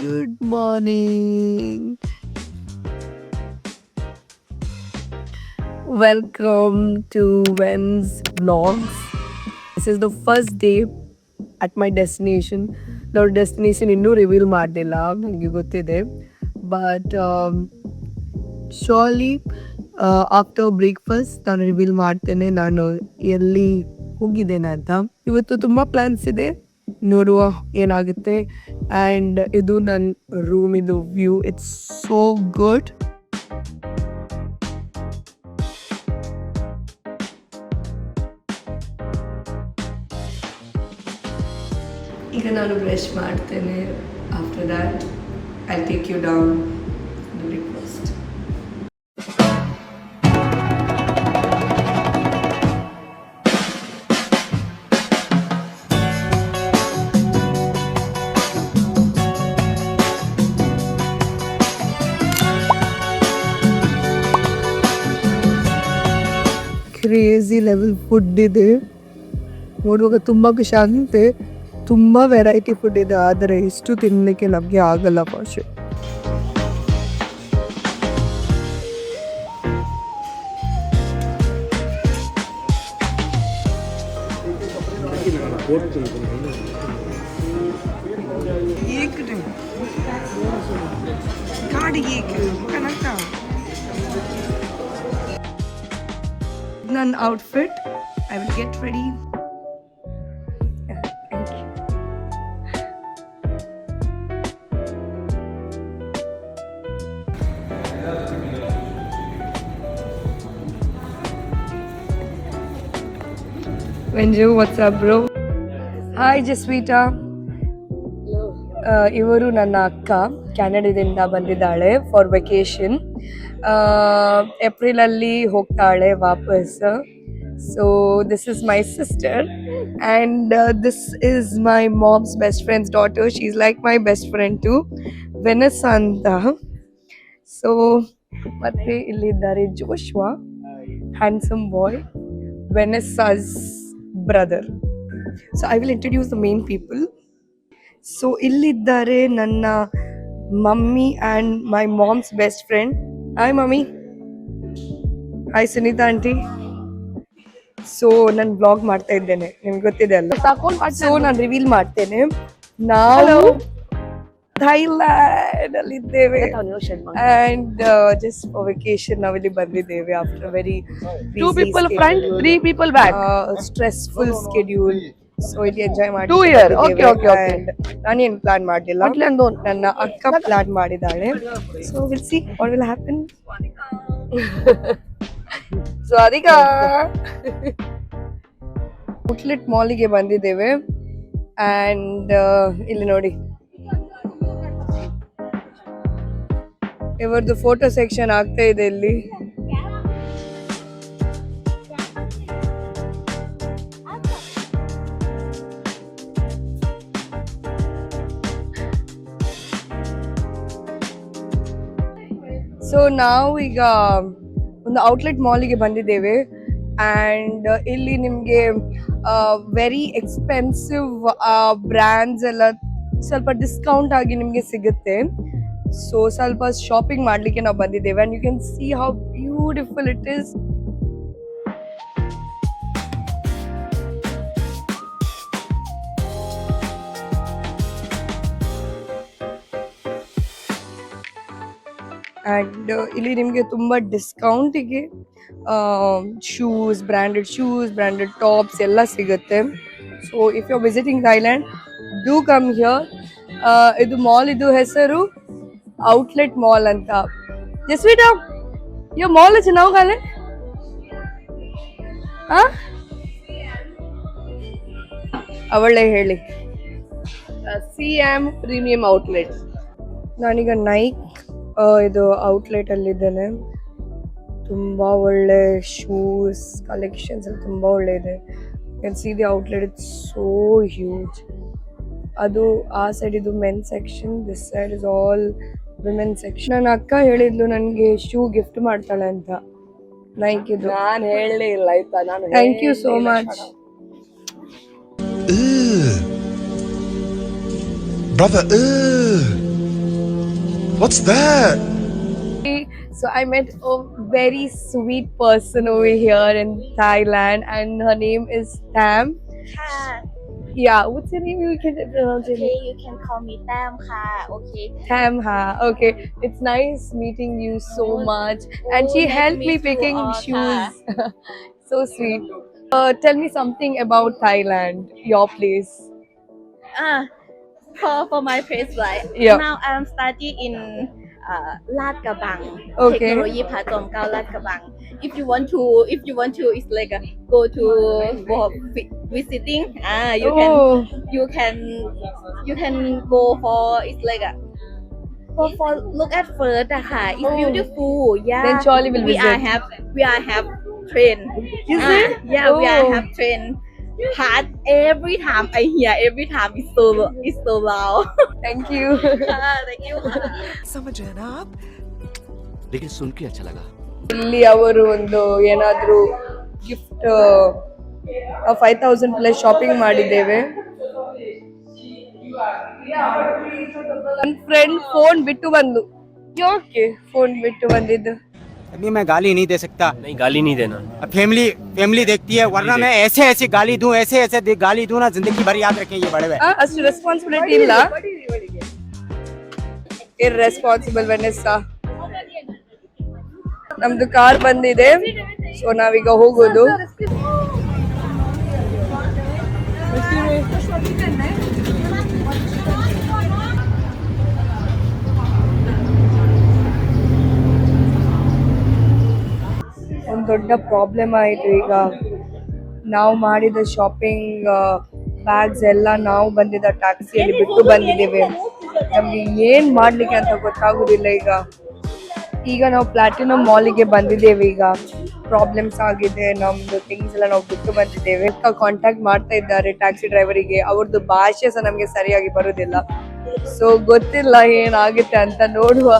Good morning. Welcome to Wen's Vlogs. This is the first day at my destination. Our destination ಇನ್ನೂ reveal ಮಾಡಿಲ್ಲ, ನನಗೆ ಗೊತ್ತಿದೆ. But shortly after breakfast ನಾನು reveal ಮಾಡ್ತೇನೆ ನಾನು ಎಲ್ಲಿ ಹೋಗಿದ್ದೇನೆ ಅಂತ. ಇವತ್ತು ತುಂಬ ಪ್ಲ್ಯಾನ್ಸ್ ಇದೆ, ನೋಡುವ ಏನಾಗುತ್ತೆ. ಆ್ಯಂಡ್ ಇದು ನನ್ನ ರೂಮ್, ಇದು ವ್ಯೂ, ಇಟ್ಸ್ ಸೋ ಗುಡ್. ಈಗ ನಾನು ಬ್ರಷ್ ಮಾಡ್ತೇನೆ. After that I take you down the breakfast. Crazy level food ಇದೆ, ನೋಡುವಾಗ ತುಂಬ ಖುಷಿ ಆಗುತ್ತೆ. ತುಂಬ ವೆರೈಟಿ ಫುಡ್ ಇದೆ, ಆದರೆ ಇಷ್ಟು ತಿನ್ನಲಿಕ್ಕೆ ನಮಗೆ ಆಗಲ್ಲ ಭಾಷೆ. ನನ್ನ outfit, I will get ready. Wenju, what's up bro? Hi Jaswita. ಇವರು ನನ್ನ ಅಕ್ಕ, ಕ್ಯಾನಡಾದಿಂದ ಬಂದಿದ್ದಾಳೆ ಫಾರ್ ವೆಕೇಶನ್. ಏಪ್ರಿಲಲ್ಲಿ ಹೋಗ್ತಾಳೆ ವಾಪಸ್. So this is my sister and this is my mom's best friend's daughter. She is like my best friend too, Vanessa ಅಂತ. So ಮತ್ತೆ ಇಲ್ಲಿದ್ದಾರೆ Joshua, handsome boy, Vanessa's brother. So I will introduce the main people. So illiddare nanna mummy and my mom's best friend. Hi mummy. Hi Sunita auntie. So nan vlog ಮಾಡ್ತಾ ಇದ್ದೇನೆ, ನಿಮ್ಗೆ ಗೊತ್ತಿದೆ ಅಲ್ಲ. So ನಾನು reveal ಮಾಡ್ತೇನೆ. ನಾವು Thailand ಅಲ್ಲಿ ಇದ್ದೇವೆ and just for vacation ನಾವಿಲ್ಲಿ ಬಂದಿದ್ದೇವೆ after very busy 2 people schedule, front, 3 people back. stressful schedule. So ಇಲ್ಲಿ ಎಂಜಾಯ್ ಮಾಡಿ 2 year. Okay. ನಾನೇನು ಪ್ಲಾನ್ ಮಾಡಲಿಲ್ಲ, ನನ್ನ ಅಕ್ಕ ಪ್ಲಾನ್ ಮಾಡಿದ್ದಾಳೆ. So will see what will happen. So ಅದೀಗ ಔಟ್ಲೆಟ್ ಮಾಲಿಗೆ ಬಂದಿದ್ದೇವೆ ಆ್ಯಂಡ್ ಇಲ್ಲಿ ನೋಡಿ ಇವರದ್ದು ಫೋಟೋ ಸೆಕ್ಷನ್ ಆಗ್ತಾ ಇದೆ ಇಲ್ಲಿ. ಸೊ ನಾವು ಈಗ ಒಂದು ಔಟ್ಲೆಟ್ ಮಾಲಿಗೆ ಬಂದಿದ್ದೇವೆ ಆ್ಯಂಡ್ ಇಲ್ಲಿ ನಿಮಗೆ ವೆರಿ ಎಕ್ಸ್ಪೆನ್ಸಿವ್ ಬ್ರ್ಯಾಂಡ್ಸ್ ಎಲ್ಲ ಸ್ವಲ್ಪ ಡಿಸ್ಕೌಂಟ್ ಆಗಿ ನಿಮಗೆ ಸಿಗುತ್ತೆ. ಸೊ ಸ್ವಲ್ಪ ಶಾಪಿಂಗ್ ಮಾಡಲಿಕ್ಕೆ ನಾವು ಬಂದಿದ್ದೇವೆ and you can see how beautiful it is. And ಇಲ್ಲಿ ನಿಮಗೆ ತುಂಬ ಡಿಸ್ಕೌಂಟಿಗೆ ಶೂಸ್, ಬ್ರ್ಯಾಂಡೆಡ್ ಟಾಪ್ಸ್ ಎಲ್ಲ ಸಿಗುತ್ತೆ. So if you are visiting Thailand, do come here. ಇದು ಮಾಲ್, ಇದು ಹೆಸರು ಔಟ್ಲೆಟ್ ಮಾಲ್ ಅಂತ. ಜಸ್ವೀಟಾ, ಯೋ ಮಾಲ್ আছে নাও কালে ಅವಳೇ ಹೇಳಿ. CM premium outlet. ನಾನೀಗ ನೈಕ್ ಇದು ಔಟ್ಲೆಟ್ ಅಲ್ಲಿದ್ದೇನೆ. ತುಂಬ ಒಳ್ಳೆ ಶೂಸ್ ಕಲೆಕ್ಷನ್ಸ್ ಎಲ್ಲ ತುಂಬ ಒಳ್ಳೆ ಇದೆ. Can see the outlet, it's so huge. ಅದು ಆ ಸೈಡ್ ಇದು men section, this side is all women section. ನನ್ನ ಅಕ್ಕ ಹೇಳಿದ್ಲು ನನಗೆ ಶೂ ಗಿಫ್ಟ್ ಮಾಡ್ತಾಳೆ ಅಂತ, ನೈಕ್ ಇದು. ನಾನು ಹೇಳಲೇ ಇಲ್ಲ ಆಯ್ತಾ. ನಾನು thank you so much. Brother, What's that? So I met a very sweet person over here in Thailand, and her name is Tam. Ka. Yeah, what's your name? You can pronounce your Okay, name. you can call me Tam Ka. Okay. Tam ha. Okay, it's nice meeting you so much. And Oh, she nice to helped me meet you picking all, shoes. So sweet. Tell me something about Thailand, your place. Ah, for my place, right? Yeah. Now I'm studying in Lad Krabang. Okay. Technology Patom Kao Lad Krabang. If you want to, it's like go to for visiting. Oh, You can go for it's like for look at first it's Oh. beautiful. Yeah. Then surely we'll we are visit. have train. Is it? Yeah, we are Oh. have train. Pass every time I hear every time it's so loud. Thank you. Thank you. समझ रहे हैं ना आप लेकिन सुन के अच्छा लगा ಇಲ್ಲಿ ಅವರು ಒಂದು ಏನಾದ್ರು ಗಿಫ್ಟ್ 5000 ಪ್ಲಸ್ ಶಾಪಿಂಗ್ ಮಾಡಿದ್ದೇವೆ. ನನ್ನ ಫ್ರೆಂಡ್ ಫೋನ್ ಬಿಟ್ಟು ಬಂದು. ಯಾಕೆ ಫೋನ್ ಬಿಟ್ಟು ಬಂದಿದ್ದು? अभी मैं गाली नहीं दे सकता। नहीं गाली नहीं देना फैमिली फैमिली देखती है, वरना मैं ऐसे ऐसे गाली दूं, ऐसे ऐसे गाली दूं ना, जिंदगी भर याद रखें ये बड़े हुए। ಅಷ್ಟು ರೆಸ್ಪಾನ್ಸಿಬಿಲಿಟಿ ಇಲ್ಲ. Irresponsible Vanessa. ನಮ್ದು ಕಾರ್ ಬಂದಿದೆ, ಸೊ ನಾವೀಗ ಹೋಗೋದು. ಒಂದು ದೊಡ್ಡ ಪ್ರಾಬ್ಲಮ್ ಆಯಿತು ಈಗ. ನಾವು ಮಾಡಿದ ಶಾಪಿಂಗ್ ಬ್ಯಾಗ್ಸ್ ಎಲ್ಲ ನಾವು ಬಂದಿದ್ದ ಟ್ಯಾಕ್ಸಿಯಲ್ಲಿ ಬಿಟ್ಟು ಬಂದಿದ್ದೇವೆ. ನಮಗೆ ಏನು ಮಾಡಲಿಕ್ಕೆ ಅಂತ ಗೊತ್ತಾಗೋದಿಲ್ಲ ಈಗ. ಈಗ ನಾವು ಪ್ಲಾಟಿನಮ್ ಮಾಲಿಗೆ ಬಂದಿದ್ದೇವೆ. ಈಗ ಪ್ರಾಬ್ಲಮ್ಸ್ ಆಗಿದೆ, ನಮ್ಮದು ಥಿಂಗ್ಸ್ ಎಲ್ಲ ನಾವು ಬಿಟ್ಟು ಬಂದಿದ್ದೇವೆ. ಕಾಂಟ್ಯಾಕ್ಟ್ ಮಾಡ್ತಾ ಇದ್ದಾರೆ ಟ್ಯಾಕ್ಸಿ ಡ್ರೈವರಿಗೆ. ಅವ್ರದ್ದು ಭಾಷೆ ಸಹ ನಮಗೆ ಸರಿಯಾಗಿ ಬರೋದಿಲ್ಲ. ಸೊ ಗೊತ್ತಿಲ್ಲ ಏನಾಗುತ್ತೆ ಅಂತ, ನೋಡುವ.